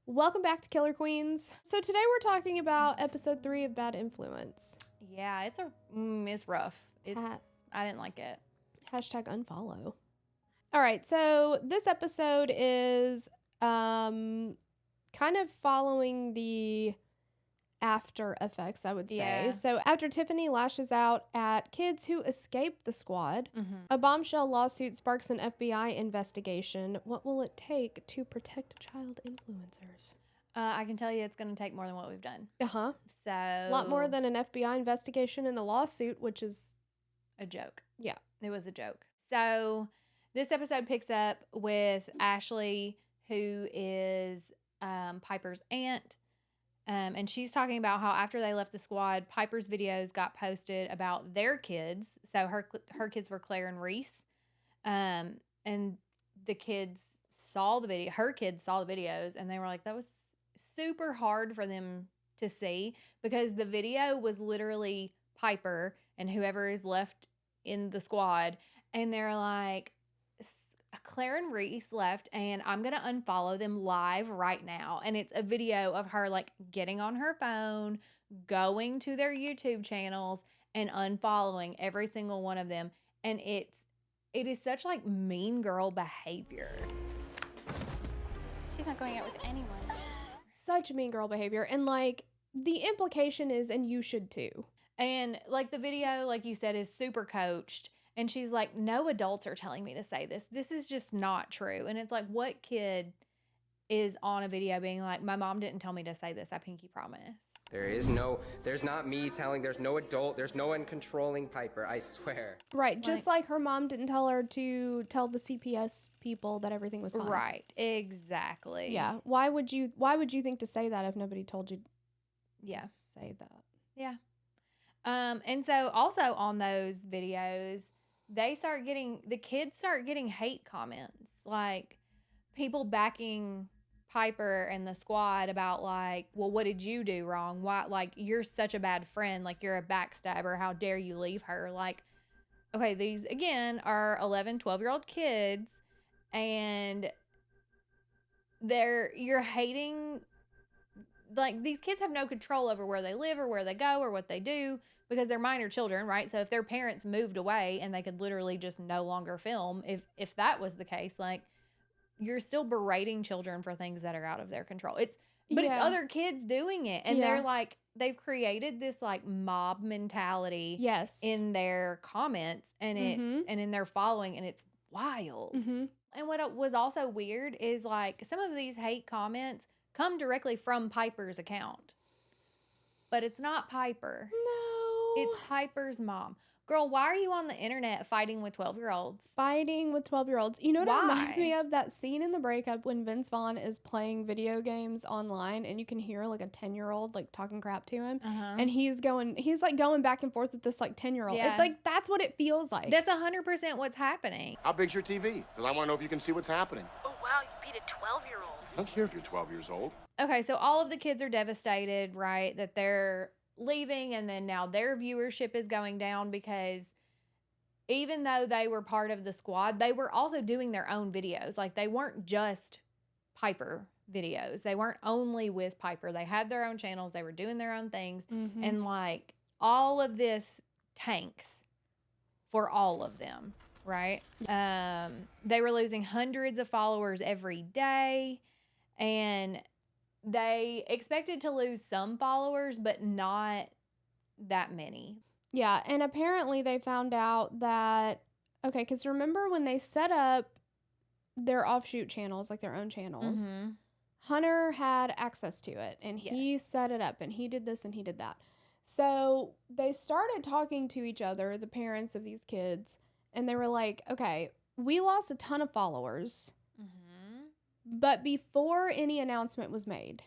Welcome back to Killer Queens. So today we're talking about episode 3 of Bad Influence. Yeah, it's rough. I didn't like it. Hashtag unfollow. All right, so this episode is kind of following the after effects, I would say. Yeah. So after Tiffany lashes out at kids who escaped the squad, a bombshell lawsuit sparks an FBI investigation. What will it take to protect child influencers? I can tell you it's going to take more than what we've done. Uh-huh. So A lot more than an FBI investigation and a lawsuit, which is a joke. Yeah. It was a joke. So this episode picks up with Ashley, who is Piper's aunt. And she's talking about how after they left the squad, Piper's videos got posted about their kids. So her kids were Claire and Reese. And the kids saw the video. Her kids saw the videos, and they were like, that was super hard for them to see because the video was literally Piper and whoever is left in the squad. And they're like, Claire and Reese left, and I'm going to unfollow them live right now. And it's a video of her like getting on her phone, going to their YouTube channels and unfollowing every single one of them. And it is such like mean girl behavior. She's not going out with anyone. Such mean girl behavior. And like the implication is, and you should too. And like the video, like you said, is super coached. And she's like, no adults are telling me to say this. This is just not true. And it's like, what kid is on a video being like, my mom didn't tell me to say this. I pinky promise. There's not me telling, there's no adult, there's no one controlling Piper, I swear. Right. Just like her mom didn't tell her to tell the CPS people that everything was fine. Right. Exactly. Yeah. Why would you think to say that if nobody told you to say that? Yeah. And so also on those videos, the kids start getting hate comments, like people backing Piper and the squad about like, well, what did you do wrong? Why, like, you're such a bad friend, like you're a backstabber, how dare you leave her? Like, okay, these again are 11, 12-year-old kids, and you're hating, like, these kids have no control over where they live or where they go or what they do because they're minor children, right? So if their parents moved away and they could literally just no longer film, if that was the case, like, you're still berating children for things that are out of their control. It's other kids doing it. And they're like, they've created this like mob mentality in their comments and and in their following, and it's wild. And what was also weird is like some of these hate comments come directly from Piper's account. But it's not Piper. No. It's Piper's mom. Girl, why are you on the internet fighting with 12-year-olds? Fighting with 12-year-olds. You know what it reminds me of? That scene in The Breakup when Vince Vaughn is playing video games online and you can hear like a 10-year-old like talking crap to him. And he's like going back and forth with this like 10-year-old. Yeah. It's like that's what it feels like. That's 100% what's happening. How big's your TV? Because I want to know if you can see what's happening. Oh, wow, you beat a 12-year-old. I don't care if you're 12 years old. Okay, so all of the kids are devastated, right, that they're leaving, and then now their viewership is going down because even though they were part of the squad, they were also doing their own videos. Like, they weren't just Piper videos. They weren't only with Piper. They had their own channels. They were doing their own things. And, like, all of this tanks for all of them, right? They were losing hundreds of followers every day, and they expected to lose some followers, but not that many. Yeah, and apparently they found out that, okay, because remember when they set up their offshoot channels, like their own channels, Hunter had access to it, and he set it up, and he did this and he did that. So they started talking to each other, the parents of these kids, and they were like, okay, we lost a ton of followers, but before any announcement was made.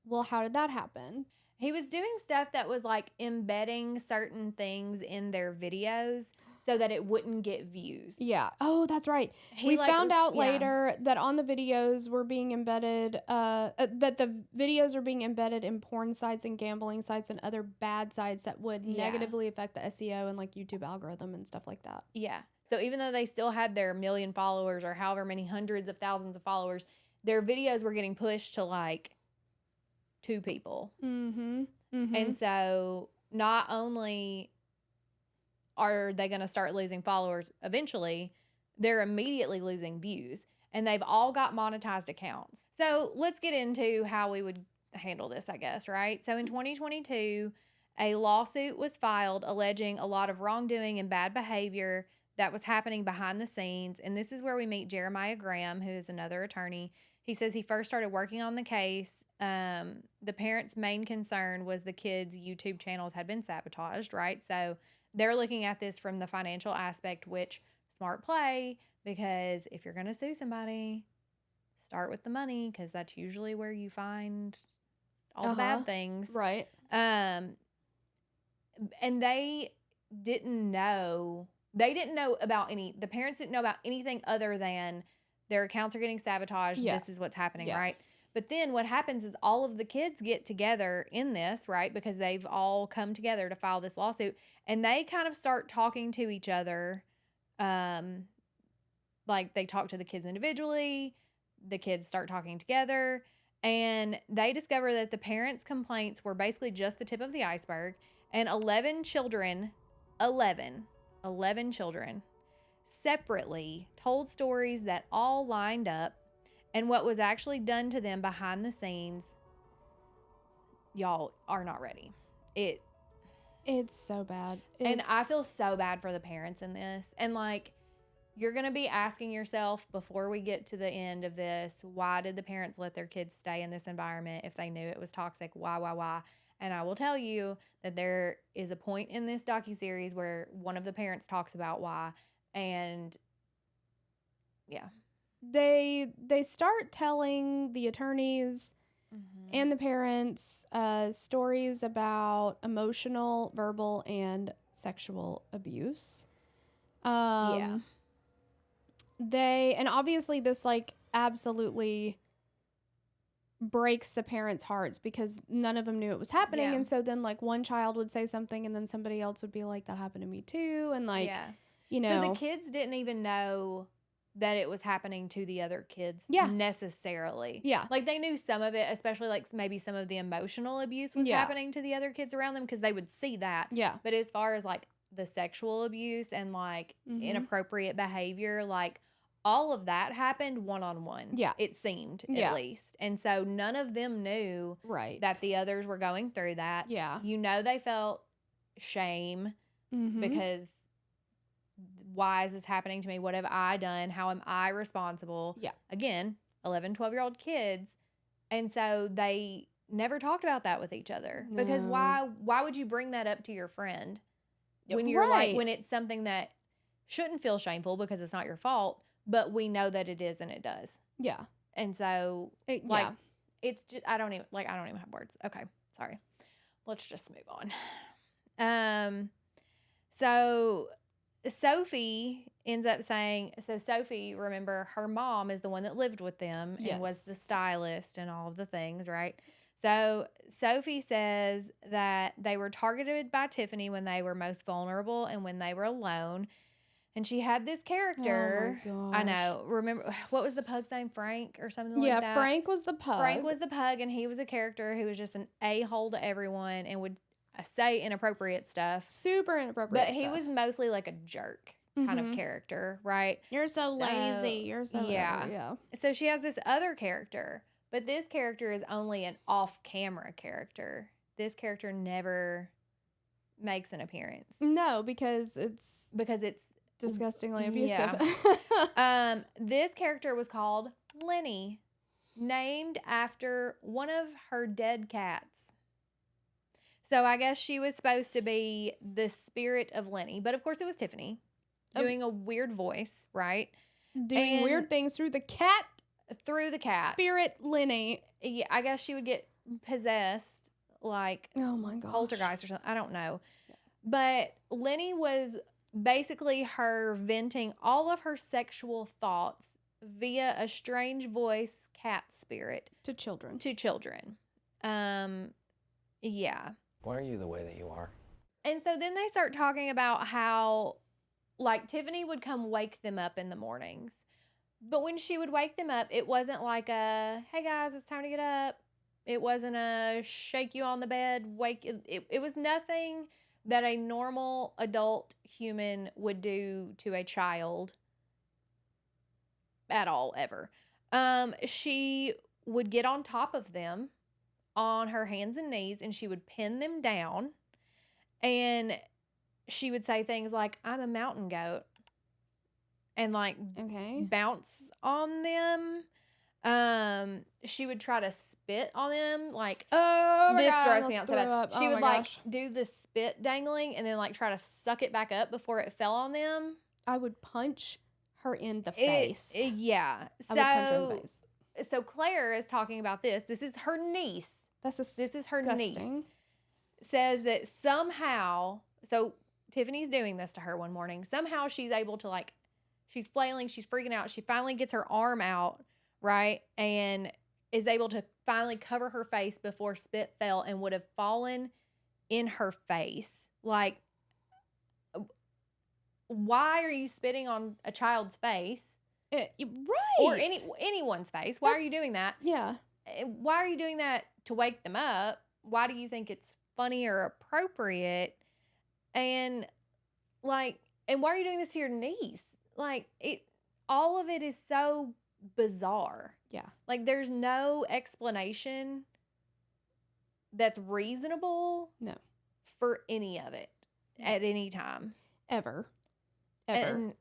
Well, how did that happen? He was doing stuff that was like embedding certain things in their videos so that it wouldn't get views. Yeah. Oh, that's right. We found out later that on the videos were being embedded, that the videos are being embedded in porn sites and gambling sites and other bad sites that would negatively affect the SEO and like YouTube algorithm and stuff like that. Yeah. So even though they still had their 1 million followers or however many hundreds of thousands of followers, their videos were getting pushed to like 2 people. And so not only are they going to start losing followers eventually, they're immediately losing views. And they've all got monetized accounts. So let's get into how we would handle this, I guess, right? So in 2022, a lawsuit was filed alleging a lot of wrongdoing and bad behavior that was happening behind the scenes. And this is where we meet Jeremiah Graham, who is another attorney. He says he first started working on the case. The parents' main concern was the kids' YouTube channels had been sabotaged, right? So they're looking at this from the financial aspect, which smart play, because if you're going to sue somebody, start with the money, because that's usually where you find all the bad things. Right. And they didn't know about the parents didn't know about anything other than their accounts are getting sabotaged. Yeah. This is what's happening, right? But then what happens is all of the kids get together in this, right? Because they've all come together to file this lawsuit, and they kind of start talking to each other. Like they talk to the kids individually, the kids start talking together, and they discover that the parents' complaints were basically just the tip of the iceberg, and 11 children separately told stories that all lined up, and what was actually done to them behind the scenes, y'all are not ready. It's so bad. And I feel so bad for the parents in this. And like, you're going to be asking yourself before we get to the end of this, why did the parents let their kids stay in this environment if they knew it was toxic? Why? And I will tell you that there is a point in this docu-series where one of the parents talks about why. And yeah. They start telling the attorneys and the parents stories about emotional, verbal, and sexual abuse. And obviously this like absolutely breaks the parents' hearts because none of them knew it was happening. And so then like one child would say something and then somebody else would be like, that happened to me too. And like, you know. So the kids didn't even know that it was happening to the other kids necessarily. Yeah. Like they knew some of it, especially like maybe some of the emotional abuse was happening to the other kids around them because they would see that. Yeah. But as far as like the sexual abuse and like inappropriate behavior, like all of that happened one-on-one. Yeah. It seemed at least. And so none of them knew that the others were going through that. Yeah. You know, they felt shame because why is this happening to me? What have I done? How am I responsible? Yeah. Again, 11, 12-year-old kids. And so they never talked about that with each other. No. Because why would you bring that up to your friend when you're like, when it's something that shouldn't feel shameful because it's not your fault, but we know that it is and it does. Yeah. And so it's just, I don't even have words. Okay. Sorry. Let's just move on. So Sophie ends up saying, Sophie, remember, her mom is the one that lived with them and was the stylist and all of the things, right? So Sophie says that they were targeted by Tiffany when they were most vulnerable and when they were alone. And she had this character. Oh my gosh. I know. Remember, what was the pug's name? Frank or something like that? Yeah, Frank was the pug. Frank was the pug, and he was a character who was just an a-hole to everyone and would say inappropriate stuff. Super inappropriate But he was mostly like a jerk kind of character, right? You're so lazy. You're so yeah. So she has this other character, but this character is only an off-camera character. This character never makes an appearance. No, because it's disgustingly abusive. Yeah. This character was called Lenny, named after one of her dead cats. So I guess she was supposed to be the spirit of Lenny. But of course it was Tiffany doing a weird voice, right? Doing weird things through the cat. Through the cat. Spirit Lenny. Yeah, I guess she would get possessed like oh my gosh. poltergeist or something. I don't know. Yeah. But Lenny was basically her venting all of her sexual thoughts via a strange voice cat spirit. To children. Yeah. Why are you the way that you are? And so then they start talking about how, like, Tiffany would come wake them up in the mornings. But when she would wake them up, it wasn't like a, hey guys, it's time to get up. It wasn't a shake you on the bed, it was nothing that a normal adult human would do to a child at all, ever. She would get on top of them on her hands and knees, and she would pin them down, and she would say things like, I'm a mountain goat, and like bounce on them. She would try to spit on them, like, this grossed me out so bad. She would like do the spit dangling and then like try to suck it back up before it fell on them. I would punch her in the face. Yeah. I would punch her in the face. So Claire is talking about this. This is her niece. This is her niece. Says that somehow, so Tiffany's doing this to her one morning. Somehow she's able to, like, she's flailing, she's freaking out. She finally gets her arm out, right? And is able to finally cover her face before spit fell and would have fallen in her face. Like, why are you spitting on a child's face? Right. Or anyone's face. Why are you doing that? Yeah. Why are you doing that to wake them up? Why do you think it's funny or appropriate? And like, and why are you doing this to your niece? Like, all of it is so bizarre. Yeah. Like, there's no explanation that's reasonable. No. For any of it at any time. Ever. And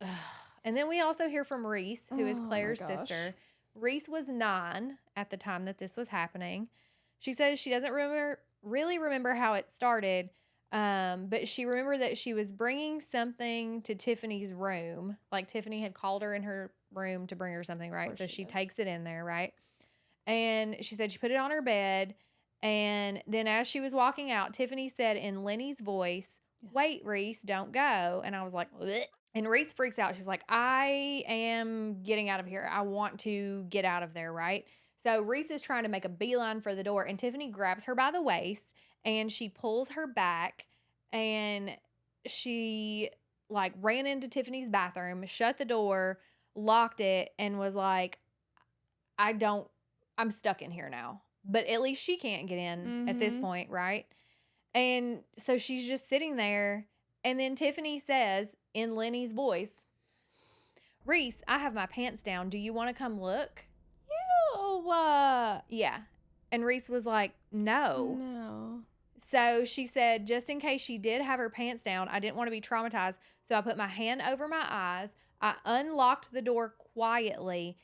then we also hear from Reese, who is Claire's sister. Reese was 9 at the time that this was happening. She says she doesn't really remember how it started, but she remembered that she was bringing something to Tiffany's room. Like, Tiffany had called her in her room to bring her something, right? So she takes it in there, right? And she said she put it on her bed. And then as she was walking out, Tiffany said in Lenny's voice, wait, Reese, don't go. And I was like, bleh. And Reese freaks out. She's like, I am getting out of here. I want to get out of there, right? So Reese is trying to make a beeline for the door, and Tiffany grabs her by the waist, and she pulls her back, and she like ran into Tiffany's bathroom, shut the door, locked it, and was like, I'm stuck in here now. But at least she can't get in at this point, right? And so she's just sitting there, and then Tiffany says in Lenny's voice, Reese, I have my pants down. Do you want to come look? Ew. Yeah. And Reese was like, no. No. So she said, just in case she did have her pants down, I didn't want to be traumatized. So I put my hand over my eyes. I unlocked the door quietly,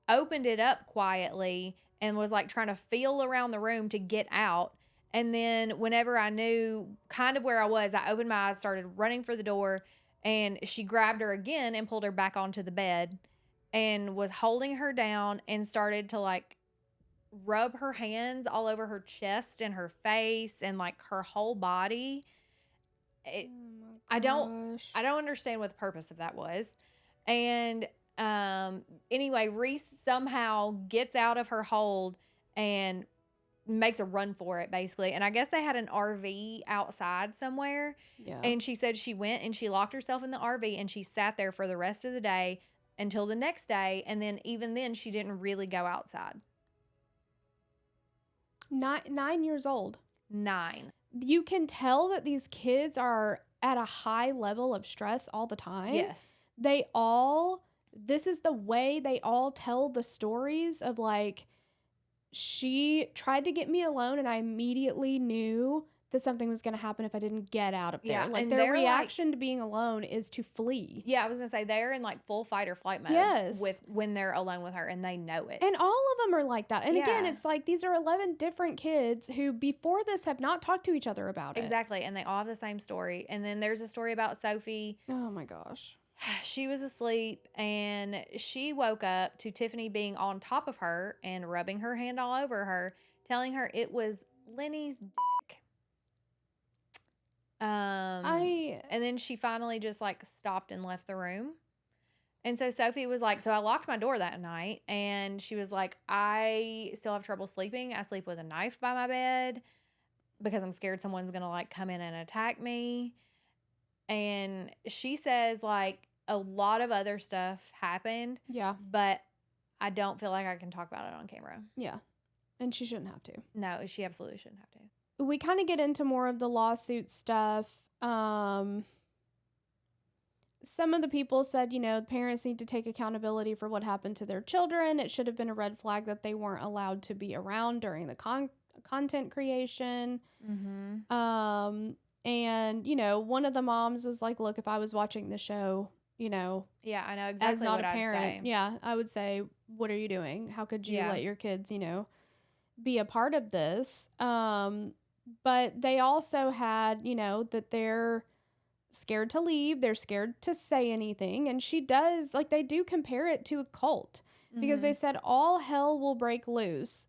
opened it up quietly, and was like trying to feel around the room to get out. And then whenever I knew kind of where I was, I opened my eyes, started running for the door, and she grabbed her again and pulled her back onto the bed and was holding her down and started to like rub her hands all over her chest and her face and like her whole body. I don't understand what the purpose of that was. And anyway, Reese somehow gets out of her hold and makes a run for it, basically. And I guess they had an RV outside somewhere. Yeah. And she said she went and she locked herself in the RV and she sat there for the rest of the day until the next day. And then even then, she didn't really go outside. 9 years old. 9. You can tell that these kids are at a high level of stress all the time. Yes. This is the way they all tell the stories of like, she tried to get me alone and I immediately knew that something was going to happen if I didn't get out of there. Yeah, like their reaction to being alone is to flee. Yeah, I was going to say they're in like full fight or flight mode. Yes. When they're alone with her and they know it. And all of them are like that. And again, Yeah. it's like these are 11 different kids who before this have not talked to each other about it. Exactly. And they all have the same story. And then there's a story about Sophie. Oh my gosh. She was asleep and she woke up to Tiffany being on top of her and rubbing her hand all over her, telling her it was Lenny's dick. And then she finally just like stopped and left the room. And so Sophie was like, so I locked my door that night, and she was like, I still have trouble sleeping. I sleep with a knife by my bed because I'm scared someone's going to like come in and attack me. And she says like a lot of other stuff happened. Yeah. But I don't feel like I can talk about it on camera. Yeah. And she shouldn't have to. No, she absolutely shouldn't have to. We kind of get into more of the lawsuit stuff. Some of the people said, parents need to take accountability for what happened to their children. It should have been a red flag that they weren't allowed to be around during the content creation. Mm-hmm. And, one of the moms was like, look, if I was watching the show, Yeah, I know exactly as not what a I'd parent, say. yeah, I would say, what are you doing? How could you Yeah. let your kids, be a part of this? But they also had, that they're scared to leave. They're scared to say anything. And she does, like, they do compare it to a cult because they said all hell will break loose.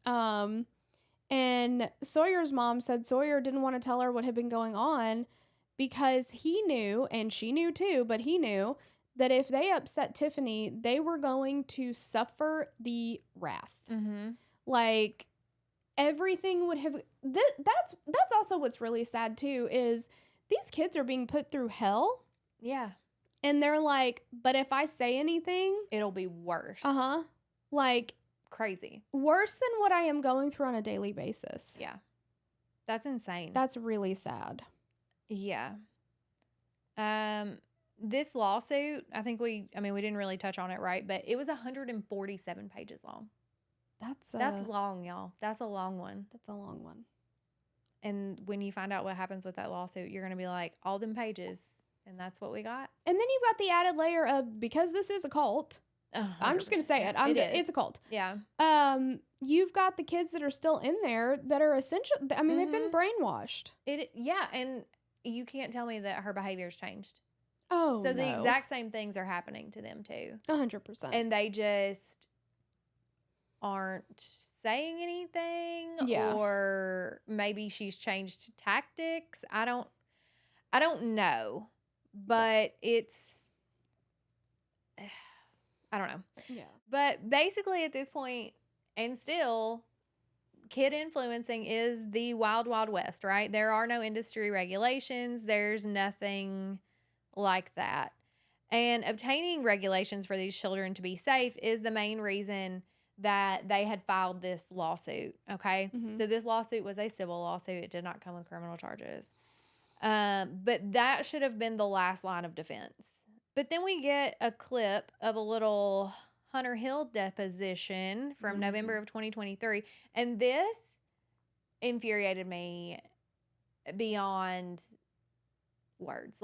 And Sawyer's mom said Sawyer didn't want to tell her what had been going on because he knew, and she knew too, but he knew that if they upset Tiffany, they were going to suffer the wrath. Mm-hmm. Like, everything would have... That's also what's really sad too, is these kids are being put through hell. Yeah. And they're like, but if I say anything... It'll be worse. Uh-huh. Like... Crazy. Worse than what I am going through on a daily basis. Yeah. That's insane. That's really sad. Yeah. This lawsuit, I think we didn't really touch on it, right? But it was 147 pages long. That's long, y'all. That's a long one. That's a long one. And when you find out what happens with that lawsuit, you're going to be like, all them pages, and that's what we got? And then you've got the added layer of, because this is a cult, 100%. I'm just going to say it. It's a cult. Yeah. You've got the kids that are still in there that are essential. I mean, they've been brainwashed. Yeah, and you can't tell me that her behavior's changed. Oh, so the exact same things are happening to them too. 100%. And they just aren't saying anything. Yeah. Or maybe she's changed tactics. I don't know. But it's... I don't know. Yeah. But basically at this point, and still, kid influencing is the wild, wild west, right? There are no industry regulations. There's nothing like that. And obtaining regulations for these children to be safe is the main reason that they had filed this lawsuit, okay? Mm-hmm. So this lawsuit was a civil lawsuit. It did not come with criminal charges. But that should have been the last line of defense. But then we get a clip of a little Hunter Hill deposition from November of 2023. And this infuriated me beyond words.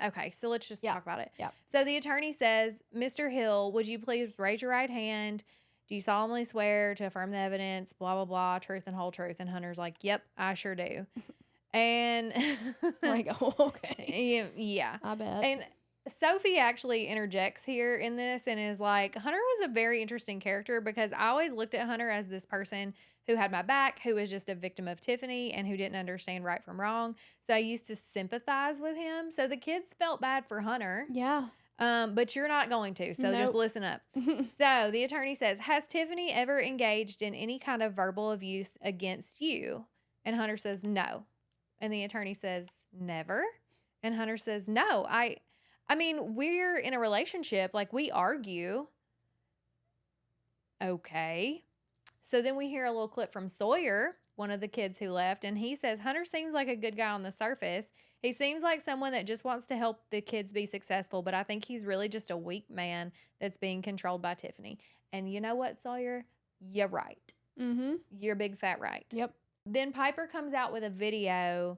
Okay, so let's just talk about it. Yeah. So the attorney says, Mr. Hill, would you please raise your right hand? Do you solemnly swear to affirm the evidence, blah, blah, blah, truth and whole truth? And Hunter's like, yep, I sure do. And like, oh, okay. Yeah. I bet. And Sophie actually interjects here in this and is like, Hunter was a very interesting character because I always looked at Hunter as this person who had my back, who was just a victim of Tiffany and who didn't understand right from wrong. So I used to sympathize with him. So the kids felt bad for Hunter. Yeah. But you're not going to. So just listen up. So the attorney says, has Tiffany ever engaged in any kind of verbal abuse against you? And Hunter says, no. And the attorney says, never. And Hunter says, no. I mean, we're in a relationship. Like, we argue. Okay. So then we hear a little clip from Sawyer, one of the kids who left. And he says, Hunter seems like a good guy on the surface. He seems like someone that just wants to help the kids be successful. But I think he's really just a weak man that's being controlled by Tiffany. And you know what, Sawyer? You're right. Mm-hmm. You're big fat right. Yep. Then Piper comes out with a video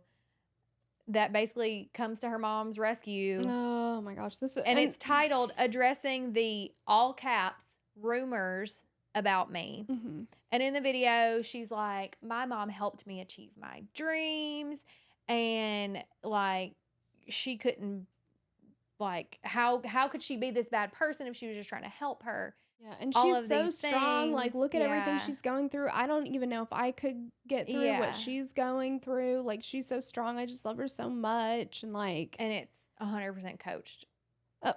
that basically comes to her mom's rescue. Oh my gosh. And it's titled Addressing the All Caps Rumors About Me. Mm-hmm. And in the video, she's like, my mom helped me achieve my dreams. And like, she couldn't, like, how could she be this bad person if she was just trying to help her? Yeah, and All she's of so these strong. things. Like, look at everything Yeah. she's going through. I don't even know if I could get through Yeah. what she's going through. Like, she's so strong. I just love her so much. And like, And it's 100% coached.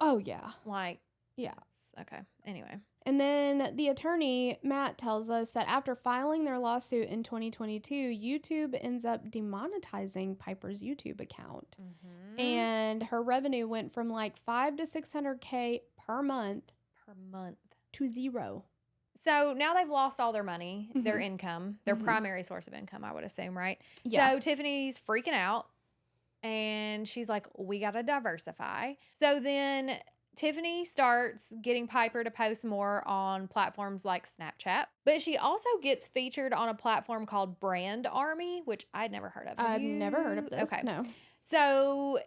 oh yeah, Like, yeah. okay. Anyway. And then the attorney, Matt, tells us that after filing their lawsuit in 2022, YouTube ends up demonetizing Piper's YouTube account. Mm-hmm. And her revenue went from like $500 to $600K per month to zero. So now they've lost all their money, their Mhm. income, their Mhm. primary source of income, I would assume, right? Yeah. So Tiffany's freaking out and she's like, we got to diversify. So then Tiffany starts getting Piper to post more on platforms like Snapchat, but she also gets featured on a platform called Brand Army, which I'd never heard of. Have I've never heard of you? this. Okay. No. So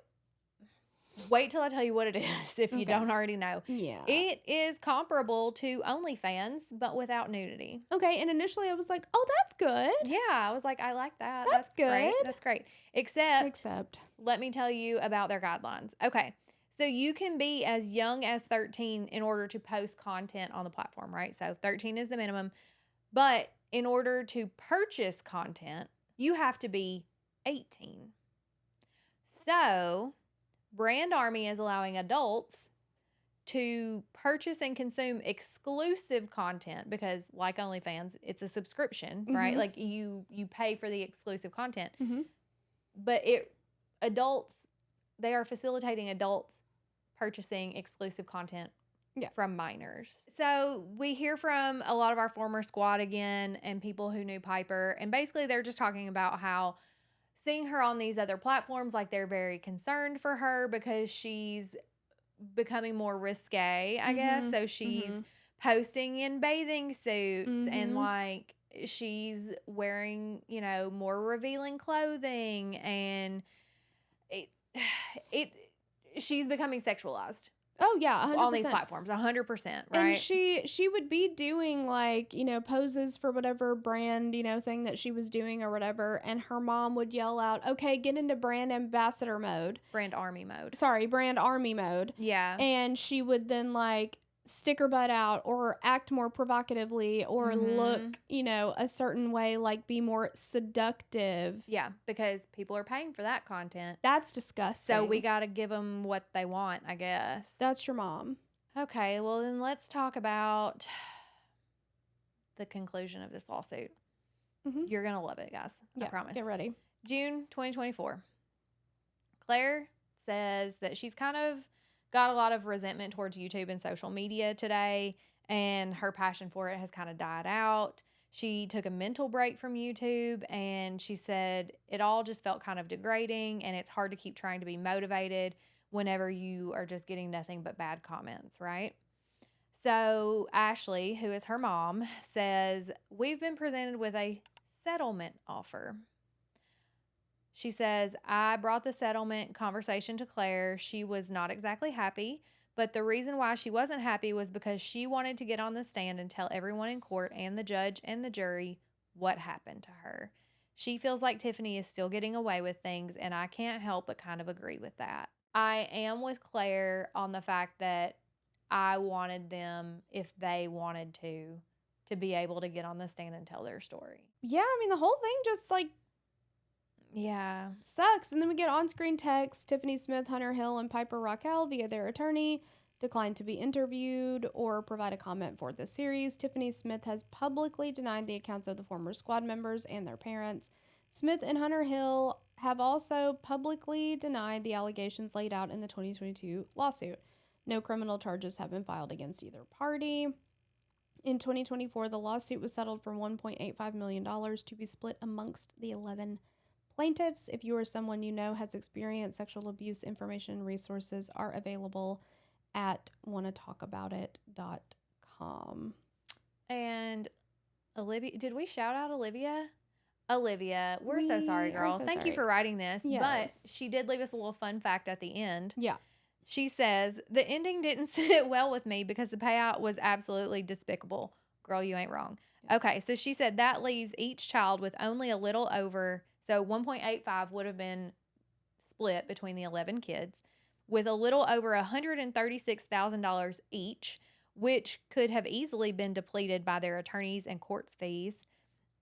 wait till I tell you what it is if you Okay. don't already know. Yeah. It is comparable to OnlyFans, but without nudity. Okay. And initially I was like, oh, that's good. Yeah, I was like, I like that. That's great. good. That's great. Except, Except. let me tell you about their guidelines. Okay. So you can be as young as 13 in order to post content on the platform, right? So 13 is the minimum. But in order to purchase content, you have to be 18. So Brand Army is allowing adults to purchase and consume exclusive content because, like OnlyFans, it's a subscription, right? Mhm. Like you pay for the exclusive content. Mhm. But they are facilitating adults purchasing exclusive content from minors. So we hear from a lot of our former squad again and people who knew Piper, and basically they're just talking about how seeing her on these other platforms, like they're very concerned for her because she's becoming more risque, I guess. So she's posting in bathing suits and like she's wearing, more revealing clothing, and she's becoming sexualized. Oh yeah, 100%. On these platforms, 100%, right? And she would be doing like, poses for whatever brand, thing that she was doing or whatever, and her mom would yell out, "Okay, get into brand ambassador mode." Brand army mode. Sorry, brand army mode. Yeah. And she would then like stick her butt out or act more provocatively or look, a certain way, like be more seductive. Yeah, because people are paying for that content. That's disgusting. So we got to give them what they want, I guess. That's your mom. Okay, well then let's talk about the conclusion of this lawsuit. You're going to love it, guys. I promise. Get ready. June 2024. Claire says that she's kind of got a lot of resentment towards YouTube and social media today, and her passion for it has kind of died out. She took a mental break from YouTube, and she said it all just felt kind of degrading, and it's hard to keep trying to be motivated whenever you are just getting nothing but bad comments, right? So Ashley, who is her mom, says, we've been presented with a settlement offer. She says, I brought the settlement conversation to Claire. She was not exactly happy, but the reason why she wasn't happy was because she wanted to get on the stand and tell everyone in court and the judge and the jury what happened to her. She feels like Tiffany is still getting away with things, and I can't help but kind of agree with that. I am with Claire on the fact that I wanted them, if they wanted to be able to get on the stand and tell their story. Yeah, I mean, the whole thing just like sucks. And then we get on-screen text. Tiffany Smith, Hunter Hill, and Piper Raquel via their attorney declined to be interviewed or provide a comment for this series. Tiffany Smith has publicly denied the accounts of the former squad members and their parents. Smith and Hunter Hill have also publicly denied the allegations laid out in the 2022 lawsuit. No criminal charges have been filed against either party. In 2024, the lawsuit was settled for $1.85 million to be split amongst the 11 plaintiffs. If you or someone you know has experienced sexual abuse, information and resources are available at wannatalkaboutit.com. And Olivia, did we shout out Olivia? Olivia, we're so sorry, girl. Thank you for writing this. Yes. But she did leave us a little fun fact at the end. Yeah. She says, the ending didn't sit well with me because the payout was absolutely despicable. Girl, you ain't wrong. Yeah. Okay, so she said that leaves each child with only a little over, so 1.85 would have been split between the 11 kids, with a little over $136,000 each, which could have easily been depleted by their attorneys and court fees,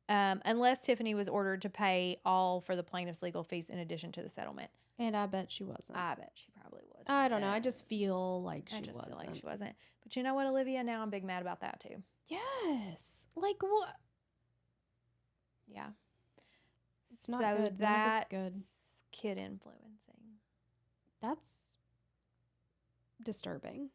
unless Tiffany was ordered to pay all for the plaintiff's legal fees in addition to the settlement. And I bet she wasn't. I bet she probably wasn't. I don't know. I just feel like she wasn't. Feel like she wasn't. But you know what, Olivia? Now I'm big mad about that too. Yes. Like what? Yeah. It's not good. That's good. Kid influencing. That's disturbing.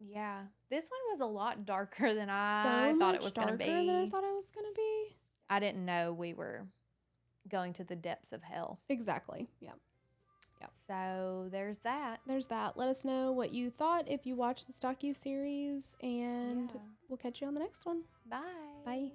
Yeah. This one was a lot darker than So I thought it much was going to darker be. than I thought it was gonna be. I didn't know we were going to the depths of hell. Exactly. Yeah. Yep. So there's that. There's that. Let us know what you thought if you watched this docu-series, and Yeah. we'll catch you on the next one. Bye. Bye.